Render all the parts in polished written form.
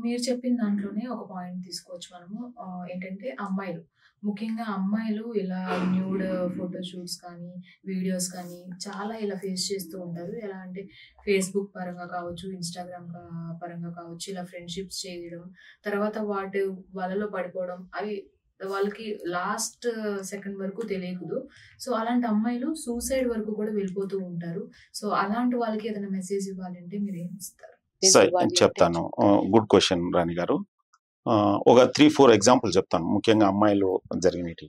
మీరు చెప్పిన దాంట్లోనే ఒక పాయింట్ తీసుకోవచ్చు మనము. ఏంటంటే అమ్మాయిలు. ముఖ్యంగా అమ్మాయిలు ఇలా న్యూడ్ ఫోటో షూట్స్ కానీ, వీడియోస్ కానీ చాలా ఇలా ఫేస్ చేస్తూ ఉంటారు. ఎలా అంటే ఫేస్‌బుక్ పరంగా కావచ్చు, ఇన్‌స్టాగ్రామ్ పరంగా కావచ్చు, ఇలా ఫ్రెండ్‌షిప్స్ చేయడం, తర్వాత వలలో పడిపోవడం అవి వాళ్ళకి లాస్ట్ సెకండ్ వరకు తెలియదు. సో, అలాంటి అమ్మాయిలు సూసైడ్ వరకు కూడా వెళ్ళిపోతూ ఉంటారు. సో, అలాంటి వాళ్ళకి ఏదైనా మెసేజ్ ఇవ్వాలంటే మీరేమిస్తారు? సరే చెప్తాను. గుడ్ క్వెషన్ రాణి గారు. ఒక 3, 4 ఎగ్జాంపుల్ చెప్తాను. ముఖ్యంగా అమ్మాయిలు జరిగినవి.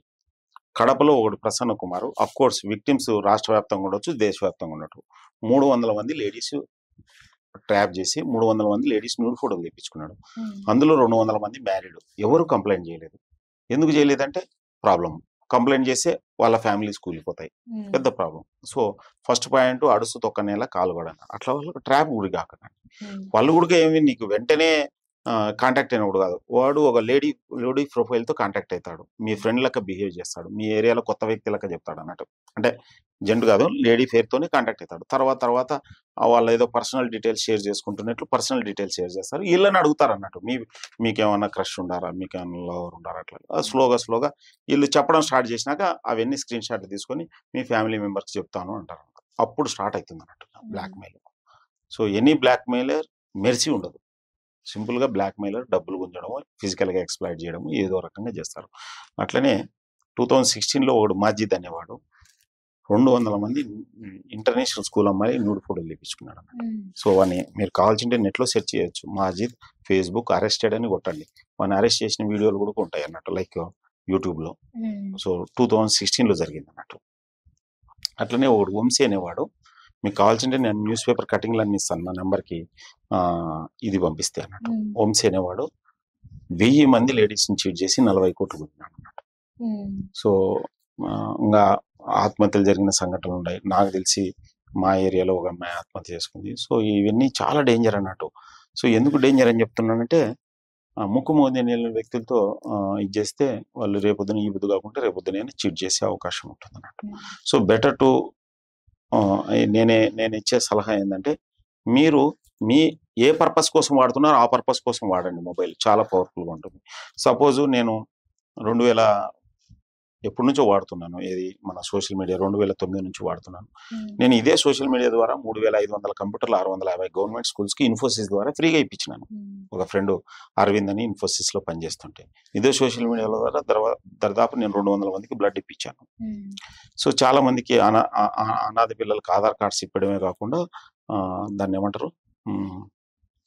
కడపలో ఒకడు ప్రసన్న కుమార్. అఫ్‌కోర్స్ విక్టిమ్స్ రాష్ట్ర వ్యాప్తంగా ఉండొచ్చు, దేశవ్యాప్తంగా ఉండొచ్చు. 300 మంది లేడీస్ ట్రాప్ చేసి 300 మంది లేడీస్ న్యూడ్ ఫోటోలు తెప్పించుకున్నాడు. అందులో 200 మంది మ్యారీడ్. ఎవరు కంప్లైంట్ చేయలేదు. ఎందుకు చేయలేదంటే ప్రాబ్లమ్. కంప్లైంట్ చేస్తే వాళ్ళ ఫ్యామిలీస్ కూలిపోతాయి. పెద్ద ప్రాబ్లం. సో ఫస్ట్ పాయింట్ అడుసు తొక్కనేలా కాలు కూడా అట్లా వాళ్ళకి ట్రాప్ గురి కాకుండా వాళ్ళు కూడా ఏమి నీకు వెంటనే కాంటాక్ట్ అయినప్పుడు కాదు. వాడు ఒక లేడీ ప్రొఫైల్తో కాంటాక్ట్ అవుతాడు. మీ ఫ్రెండ్ లెక్క బిహేవ్ చేస్తాడు. మీ ఏరియాలో కొత్త వ్యక్తి లెక్క చెప్తాడు అన్నట్టు. అంటే జెంట్ కాదు, లేడీ పేరుతోనే కాంటాక్ట్ అవుతాడు. తర్వాత వాళ్ళ ఏదో పర్సనల్ డీటెయిల్స్ షేర్ చేసుకుంటున్నట్లు పర్సనల్ డీటెయిల్స్ షేర్ చేస్తారు. వీళ్ళని అడుగుతారు అన్నట్టు. మీకేమన్నా క్రష్ ఉండారా, మీకేమన్నా లవర్ ఉండారా, అట్లా స్లోగా వీళ్ళు చెప్పడం స్టార్ట్ చేసినాక అవన్నీ స్క్రీన్ షాట్లు తీసుకొని మీ ఫ్యామిలీ మెంబర్స్ చెప్తాను అంటారు. అప్పుడు స్టార్ట్ అవుతుంది అన్నట్టు blackmail. So any blackmailer mercy ఉండదు. సింపుల్గా బ్లాక్మెయిలర్ డబ్బులు గుంజడం, ఫిజికల్గా ఎక్స్‌ప్లాయిట్ చేయడం ఏదో రకంగా చేస్తారు. అట్లనే 2016లో ఒకడు మాజిద్ అనేవాడు 200 మంది ఇంటర్నేషనల్ స్కూల్ అమ్మాయి న్యూడ్ ఫోటోలు తెప్పించుకున్నాడు అన్నట్టు. సో వాడిని మీరు కావాల్సింటే నెట్లో సెర్చ్ చేయొచ్చు. మాజిద్ ఫేస్బుక్ అరెస్టెడ్ అని కొట్టండి. వాడిని అరెస్ట్ చేసిన వీడియోలు కూడా ఉంటాయి అన్నట్టు, లైక్ యూట్యూబ్లో. సో 2016లో జరిగింది అన్నట్టు. అట్లనే ఒకడు వంశీ అనేవాడు. మీకు కావాల్సింటే నేను న్యూస్ పేపర్ కటింగ్లు అన్ని ఇస్తాను నా నెంబర్కి, ఇది పంపిస్తే అన్నట్టు. వంశీ అనేవాడు 1000 మంది లేడీస్ని చీట్ చేసి 40 కోట్లు కొట్టినాడు అన్నట్టు. సో ఇంకా ఆత్మహత్యలు జరిగిన సంఘటనలు ఉన్నాయి. నాకు తెలిసి మా ఏరియాలో ఒక అమ్మాయి ఆత్మహత్య చేసుకుంది. సో ఇవన్నీ చాలా డేంజర్ అన్నట్టు. సో ఎందుకు డేంజర్ అని చెప్తున్నానంటే ముక్కు మోదేని వ్యక్తులతో ఇది చేస్తే వాళ్ళు రేపొద్దున ఈ బుద్ధి కాకుండా రేపొద్దున చీట్ చేసే అవకాశం ఉంటుంది అన్నట్టు. సో బెటర్ టు నేను ఇచ్చే సలహా ఏంటంటే మీరు మీ ఏ పర్పస్ కోసం వాడుతున్నారో ఆ పర్పస్ కోసం వాడండి. మొబైల్ చాలా పవర్ఫుల్గా ఉంటుంది. సపోజ్ నేను 2000 ఎప్పటి నుంచో వాడుతున్నాను, ఏది మన సోషల్ మీడియా 2009 నుంచి వాడుతున్నాను. నేను ఇదే సోషల్ మీడియా ద్వారా 3500 కంప్యూటర్లు 650 గవర్నమెంట్ స్కూల్స్కి ఇన్ఫోసిస్ ద్వారా ఫ్రీగా ఇప్పించినాను. ఒక ఫ్రెండ్ అరవింద్ అని ఇన్ఫోసిస్లో పనిచేస్తుంటే ఇదే సోషల్ మీడియా ద్వారా దాదాపు నేను 200 మందికి బ్లడ్ ఇప్పించాను. సో చాలా మందికి అనాథ పిల్లలకి ఆధార్ కార్డ్స్ ఇప్పడమే కాకుండా దాన్ని ఏమంటారు,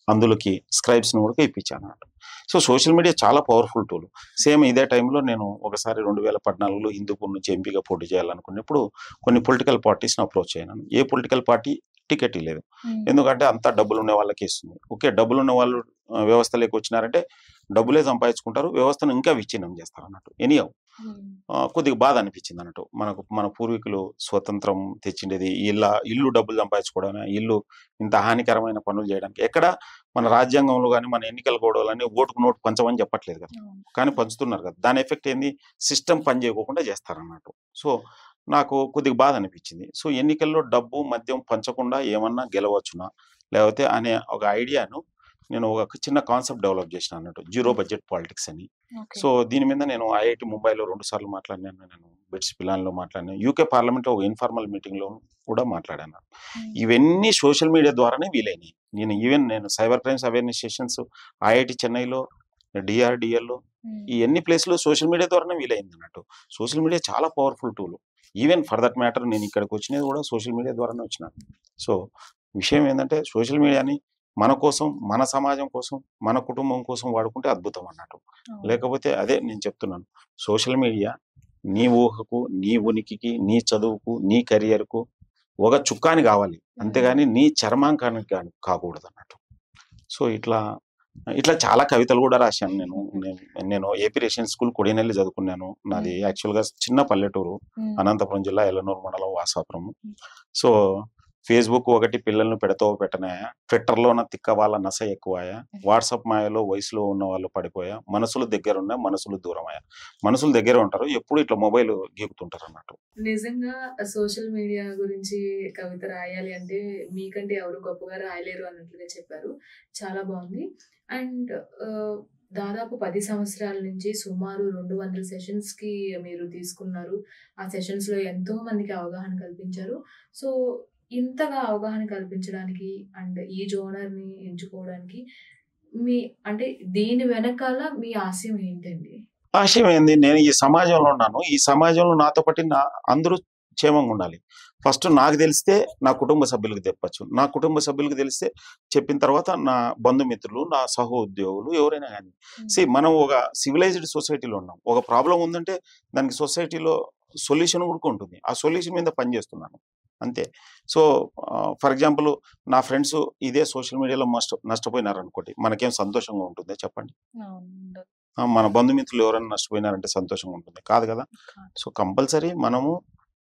అందులోకి స్క్రైబ్స్ని కూడా ఇప్పించాను అన్నట్టు. సో సోషల్ మీడియా చాలా పవర్ఫుల్ టూల్. సేమ్ ఇదే టైంలో నేను ఒకసారి 2014లో హిందూపూర్ నుంచి ఎంపీగా పోటీ చేయాలనుకున్నప్పుడు కొన్ని పొలిటికల్ పార్టీస్ని అప్రోచ్ అయ్యాను. ఏ పొలిటికల్ పార్టీ టికెట్ లేదు. ఎందుకంటే అంతా డబ్బులు ఉన్న వాళ్ళకి ఇస్తుంది. ఓకే, డబ్బులు ఉన్న వాళ్ళు వ్యవస్థలోకి వచ్చినారంటే డబ్బులే సంపాదించుకుంటారు, వ్యవస్థను ఇంకా విచ్ఛిన్నం చేస్తారు అన్నట్టు. ఎనీహౌ కొద్దిగా బాధ అనిపించింది అన్నట్టు. మన పూర్వీకులు స్వతంత్రం తెచ్చిండేది ఇల్లు డబ్బులు సంపాదించుకోవడానికి, ఇల్లు ఇంత హానికరమైన పనులు చేయడానికి ఎక్కడ మన రాజ్యాంగంలో కానీ మన ఎన్నికల గొడవలని ఓటుకు నోటు పంచమని చెప్పట్లేదు కదా, కానీ పంచుతున్నారు కదా. దాని ఎఫెక్ట్ ఏంది, సిస్టమ్ పని చేయకుండా చేస్తారన్నట్టు. సో నాకు కొద్దిగా బాధ అనిపించింది. సో ఎన్నికల్లో డబ్బు మద్యం పంచకుండా ఏమన్నా గెలవచ్చునా లేకపోతే అనే ఒక ఐడియాను నేను ఒక చిన్న కాన్సెప్ట్ డెవలప్ చేసిన అన్నట్టు, జీరో బడ్జెట్ పాలిటిక్స్ అని. సో దీని మీద నేను ఐఐటి ముంబైలో 2 సార్లు మాట్లాడినాను, నేను బిట్స్ పిలాన్లో మాట్లాడినాను, యూకే పార్లమెంట్లో ఒక ఇన్ఫార్మల్ మీటింగ్లో కూడా మాట్లాడాను. ఇవన్నీ సోషల్ మీడియా ద్వారానే వీలైనాయి. నేను cyber crimes awareness sessions IIT చెన్నైలో, డిఆర్డిఎల్లో, ఈ ఎన్ని ప్లేస్లో సోషల్ మీడియా ద్వారానే వీలైంది అన్నట్టు. సోషల్ మీడియా చాలా powerful tool. Even for that matter నేను ఇక్కడికి వచ్చినది కూడా సోషల్ మీడియా ద్వారానే వచ్చినాను. సో విషయం ఏంటంటే సోషల్ మీడియాని మన కోసం, మన సమాజం కోసం, మన కుటుంబం కోసం వాడుకుంటే అద్భుతం అన్నట్టు. లేకపోతే అదే నేను చెప్తున్నాను, సోషల్ మీడియా నీ ఊహకు, నీ ఉనికికి, నీ చదువుకు, నీ కెరియర్కు ఒక చుక్కాని కావాలి, అంతేగాని నీ చర్మాంకానికి కాకూడదు అన్నట్టు. సో ఇట్లా చాలా కవితలు కూడా రాశాను నేను ఏపీ రెసిడెన్షియల్ స్కూల్ కొడినెల్లి చదువుకున్నాను. నాది యాక్చువల్గా చిన్న పల్లెటూరు, అనంతపురం జిల్లా ఎల్లనూరు మండలం వాసాపురం. సో ఫేస్బుక్ ఒకటి పిల్లల్ని పెడతావు పెట్టనాయా, ట్విట్టర్లోన తిక్క వాళ్ళ నస ఎక్కువయా, వాట్సాప్ మాయలో వయసులో ఉన్న వాళ్ళు పడిపోయా, మనసులు దగ్గర ఉన్నా మనసులు దూరం అయ్యా. మనసులు దగ్గర ఉంటారు, ఎప్పుడు ఇట్లా మొబైల్ గీకుతుంటారు అన్నట్టు. నిజంగా సోషల్ మీడియా గురించి కవిత రాయాలి అంటే మీకంటే ఎవరు గొప్పగా రాయలేరు అన్నట్లుగా చెప్పారు. చాలా బాగుంది. అండ్ దాదాపు 10 సంవత్సరాల నుంచి సుమారు 200 సెషన్స్‌కి మీరు తీసుకున్నారు. ఆ సెషన్స్‌లో ఎంతో మందికి అవగాహన కల్పించారు. సో, ఇంతగా అవగాహన కల్పించడానికి అండ్ ఈ జోనర్‌ని ఎంచుకోవడానికి మీ అంటే దీని వెనకాల మీ ఆశయం ఏంటండి? ఆశయం ఏంది? నేను ఈ సమాజంలో ఉన్నాను. ఈ సమాజంలో నాతో పాటు అందరూ క్షేమంగా ఉండాలి. ఫస్ట్ నాకు తెలిస్తే నా కుటుంబ సభ్యులకు చెప్పొచ్చు. నా కుటుంబ సభ్యులకు తెలిస్తే చెప్పిన తర్వాత నా బంధుమిత్రులు, నా సహోద్యోగులు ఎవరైనా గాని. మనం ఒక సివిలైజ్డ్ సొసైటీలో ఉన్నాం. ఒక ప్రాబ్లమ్ ఉందంటే దానికి సొసైటీలో సొల్యూషన్ కూడా ఉంటుంది. ఆ సొల్యూషన్ మీద పని చేస్తున్నాను. అంతే. సో, ఫర్ ఎగ్జాంపుల్ నా ఫ్రెండ్స్ ఇదే సోషల్ మీడియాలో నష్టపోయినారనుకోండి. మనకేం సంతోషంగా ఉంటుందా చెప్పండి? ఉండదు. మన బంధుమిత్రులు ఎవరైనా నష్టపోయినారంటే సంతోషంగా ఉంటుంది. కాదు కదా! కాదు. సో, కంపల్సరీ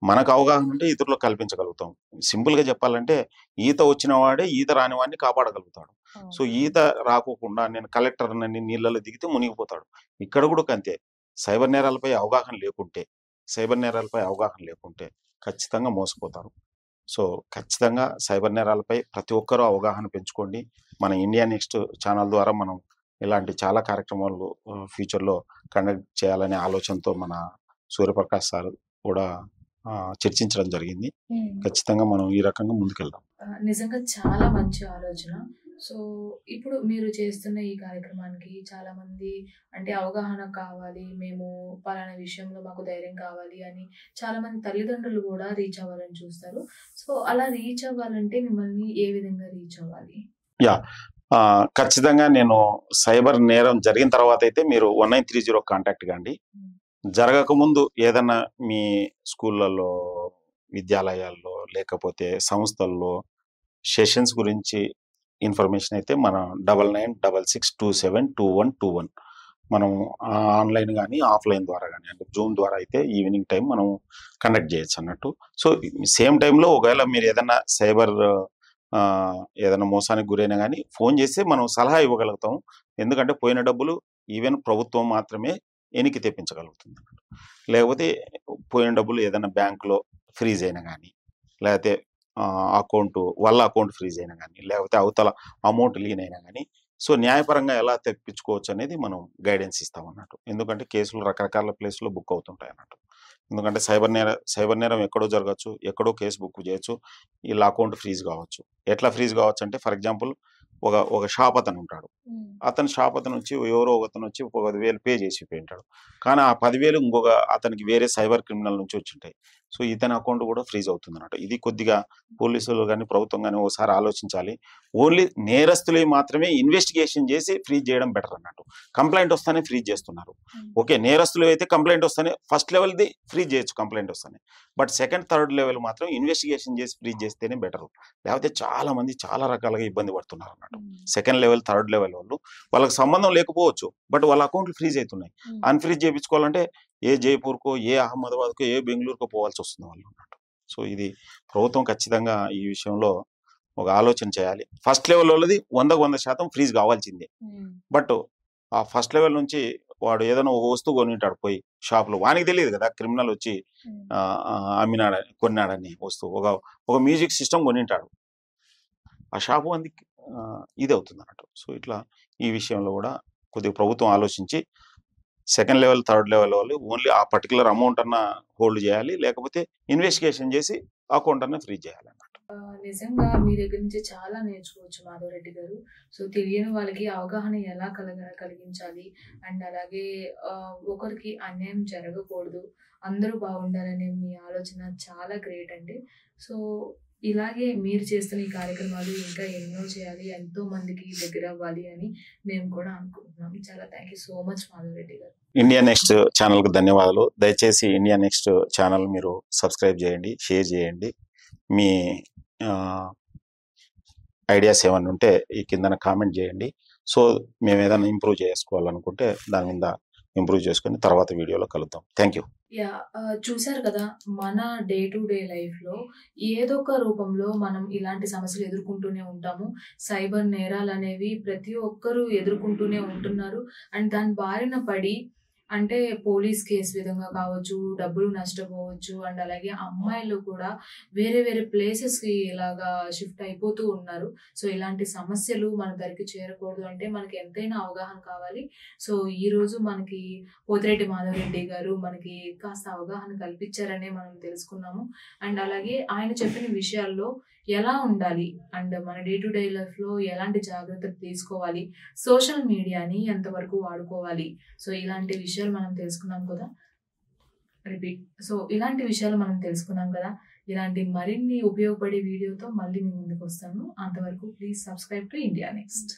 మనకు అవగాహన ఉంటే ఇతరులకు కల్పించగలుగుతాం. సింపుల్‌గా చెప్పాలంటే ఈత వచ్చిన వాడే ఈత రాని వాడిని కాపాడగలుగుతాడు. సో, అవును. ఈత రాకోకుండా నేను కలెక్టర్‌నని నీళ్ళలో దిగితే మునిగిపోతాడు. ఇక్కడ కూడా అంతే. సైబర్ నేరాలపై అవగాహన లేకుంటే ఖచ్చితంగా మోసపోతారు. సో, ఖచ్చితంగా సైబర్ నేరాలపై ప్రతి ఒక్కరూ అవగాహన పెంచుకోండి. మన ఇండియా నెక్స్ట్ ఛానల్ ద్వారా మనం ఇలాంటి చాలా కార్యక్రమాలు ఫ్యూచర్‌లో కండక్ట్ చేయాలనే ఆలోచనతో మన సూర్యప్రకాష్ సార్ కూడా చర్చించడం జరిగింది. ఖచ్చితంగా మనం ఈ రకంగా ముందుకెళ్దాం. నిజంగా చాలా మంచి ఆలోచన. సో, ఇప్పుడు మీరు చేస్తున్న ఈ కార్యక్రమానికి చాలామంది అంటే అవగాహన కావాలి, మేము పలానా విషయంలో మాకు ధైర్యం కావాలి అని చాలామంది తల్లిదండ్రులు కూడా రీచ్ అవ్వాలని చూస్తారు. సో, అలా రీచ్ అవ్వాలంటే మిమ్మల్ని ఏ విధంగా రీచ్ అవ్వాలి? యాహ్! ఖచ్చితంగా నేను సైబర్ నేరం జరిగిన తర్వాతయితే మీరు 1930 కాంటాక్ట్ కండి. జరగకముందు ఏదన్నా మీ స్కూళ్ళల్లో, విద్యాలయాల్లో లేకపోతే సంస్థల్లో సెషన్స్ గురించి ఇన్ఫర్మేషన్ అయితే మన 9966272121 మనం ఆన్‌లైన్ గాని, ఆఫ్‌లైన్ ద్వారా గాని అంటే జూమ్ ద్వారా అయితే ఈవినింగ్ టైమ్ మనం కండక్ట్ చేయొచ్చు అన్నట్టు. సో, సేమ్ టైమ్‌లో ఒకవేళ మీరు ఏదైనా మోసానికి గురైనా గాని ఫోన్ చేస్తే మనం సలహా ఇవ్వగలుగుతాం. ఎందుకంటే పోయిన డబ్బులు ఈవెన్ ప్రభుత్వం మాత్రమే ఎనికి తెప్పించగలుగుతుంది. లేకపోతే పోయిన డబ్బులు ఏదైనా బ్యాంక్‌లో ఫ్రీజ్ అయినా గాని, లేకపోతే వాళ్ళ అకౌంట్ ఫ్రీజ్ అయినా గాని, లేకపోతే అవతల అమౌంట్ లీన్ అయినా గాని, సో, న్యాయపరంగా ఎలా తెప్పించుకోవచ్చు అనేది మనం గైడెన్స్ ఇస్తామన్నట్టు. ఎందుకంటే కేసులు రకరకాల ప్లేస్‌లో బుక్ అవుతుంటాయన్నట్టు. ఎందుకంటే సైబర్ నేరం ఎక్కడో జరగొచ్చు, ఎక్కడో కేస్ బుక్ చేయొచ్చు. ఈళ్ళ అకౌంట్ ఫ్రీజ్ కావచ్చు. ఎట్లా ఫ్రీజ్ కావచ్చంటే ఫర్ ఎగ్జాంపుల్ ఒక షాప్ అతనుంటాడు. అతని షాప్ అతనొచ్చి ఎవరో ఒకతనొచ్చి ఒక 10,000 పే చేసి పోయుంటాడు. కానీ ఆ 10,000 అతనికి వేరే సైబర్ క్రిమినల్ నుంచి వచ్చుంటాయి. సో, ఇతని అకౌంట్ కూడా ఫ్రీజ్ అవుతుందన్నమాట. ఇది కొద్దిగా పోలీసులు గాని, ప్రభుత్వం గాని ఓసారి ఆలోచించాలి. ఓన్లీ నేరస్తులవి మాత్రమే ఇన్వెస్టిగేషన్ చేసి ఫ్రీజ్ చేయడం బెటర్ అన్నట్టు. కంప్లెయింట్ వస్తానే ఫ్రీజ్ చేస్తున్నారు. ఓకే. నేరస్తులవైతే కంప్లెయింట్ వస్తానే ఫస్ట్ లెవెల్‌ది ఫ్రీజ్ చేయొచ్చు కంప్లెయింట్ వస్తానే. బట్ సెకండ్, థర్డ్ లెవెల్ మాత్రం ఇన్వెస్టిగేషన్ చేసి ఫ్రీజ్ చేస్తేనే బెటరు. లేకపోతే చాలా మంది చాలా రకాలుగా ఇబ్బంది పడుతున్నారన్నట్టు. సెకండ్ లెవెల్, థర్డ్ లెవెల్ వాళ్ళు వాళ్ళకి సంబంధం లేకపోవచ్చు. బట్ వాళ్ళ అకౌంట్లు ఫ్రీజ్ అయితున్నాయి. అన్‌ఫ్రీజ్ చేపించుకోవాలంటే ఏ జైపూర్‌కో, ఏ అహ్మదాబాద్‌కో, ఏ బెంగుళూరుకో పోవాల్సొస్తుంది వాళ్ళు అన్నట్టు. సో, ఇది ప్రభుత్వం ఖచ్చితంగా ఈ విషయంలో ఒక ఆలోచన చేయాలి. ఫస్ట్ లెవెల్ వాళ్ళది 100కి 100% ఫ్రీజ్ కావాల్సిందే. బట్ ఆ ఫస్ట్ లెవెల్ నుంచి వాడు ఏదైనా ఒక వస్తువు కొనింటాడు పోయి షాప్‌లో. వానికి తెలీదు కదా! క్రిమినల్ వచ్చి కొన్నాడని వస్తువు. ఒక మ్యూజిక్ సిస్టమ్ కొనింటాడు. ఆ షాపు వానికి ఇదవుతుందన్నట్టు. సో, ఇట్లా ఈ విషయంలో కూడా కొద్దిగా ప్రభుత్వం ఆలోచించి సెకండ్ లెవెల్, థర్డ్ లెవెల్ వాళ్ళు ఓన్లీ ఆ పర్టిక్యులర్ అమౌంట్ అన్నా హోల్డ్ చేయాలి. లేకపోతే ఇన్వెస్టిగేషన్ చేసి అకౌంట్ అన్నా ఫ్రీజ్ చేయాలన్నట్టు. నిజంగా మీ దగ్గర నుంచి చాలా నేర్చుకోవచ్చు మాధవరెడ్డి గారు. సో, తెలియని వాళ్ళకి అవగాహన ఎలా కలిగించాలి అండ్ అలాగే ఒకరికి అన్యాయం జరగకూడదు, అందరూ బాగుండాలనే మీ ఆలోచన చాలా గ్రేట్ అండి. సో, ఇలాగే మీరు చేస్తున్న ఈ కార్యక్రమాలు ఇంకా ఎన్నో చేయాలి, ఎంతో మందికి దగ్గర అవ్వాలి అని మేము కూడా అనుకుంటున్నాం. చాలా thank you so much Madhava Reddy గారు. ఇండియా నెక్స్ట్ ఛానల్‌కు ధన్యవాదాలు. దయచేసి ఇండియా నెక్స్ట్ ఛానల్ మీరు సబ్స్క్రైబ్ చేయండి, షేర్ చేయండి. మీ ఐడియాస్ ఏమన్నా ఉంటే ఈ కిందన కామెంట్ చేయండి. సో, మేము ఏదైనా ఇంప్రూవ్ చేసుకోవాలనుకుంటే దాని మీద ఇంప్రూవ్ చేసుకొని తర్వాత వీడియోలో కలుద్దాం. Thank you. చూసారు కదా, మన డే టు డే లైఫ్‌లో ఏదో ఒక రూపంలో మనం ఇలాంటి సమస్యలు ఎదుర్కొంటూనే ఉంటాము. సైబర్ నేరాలనేవి ప్రతి ఒక్కరూ ఎదుర్కొంటూనే ఉంటున్నారు. అండ్ దాని బారిన పడి అంటే పోలీస్ కేస్ విధంగా కావచ్చు, డబ్బులు నష్టపోవచ్చు. అండ్ అలాగే అమ్మాయిలు కూడా వేరే వేరే ప్లేసెస్‌కి ఇలాగా షిఫ్ట్ అయిపోతూ ఉన్నారు. సో, ఇలాంటి సమస్యలు మన దరికి చేరకూడదు అంటే మనకి ఎంతైనా అవగాహన కావాలి. సో, ఈరోజు మనకి పోతిరెడ్డి మాధవరెడ్డి గారు మనకి కాస్త అవగాహన కల్పించారనే మనం తెలుసుకున్నాము. అండ్ అలాగే ఆయన చెప్పిన విషయాల్లో ఎలా ఉండాలి? అండ్ మన డే టు డే లైఫ్‌లో ఎలాంటి జాగ్రత్తలు తీసుకోవాలి? సోషల్ మీడియాని ఎంతవరకు వాడుకోవాలి? సో, ఇలాంటి విషయాలు మనం తెలుసుకున్నాం కదా! సో, ఇలాంటి విషయాలు మనం తెలుసుకున్నాం కదా! ఇలాంటి మరిన్ని ఉపయోగపడే వీడియోతో మళ్ళీ మీ ముందుకొస్తాను. అంతవరకు please subscribe to India next.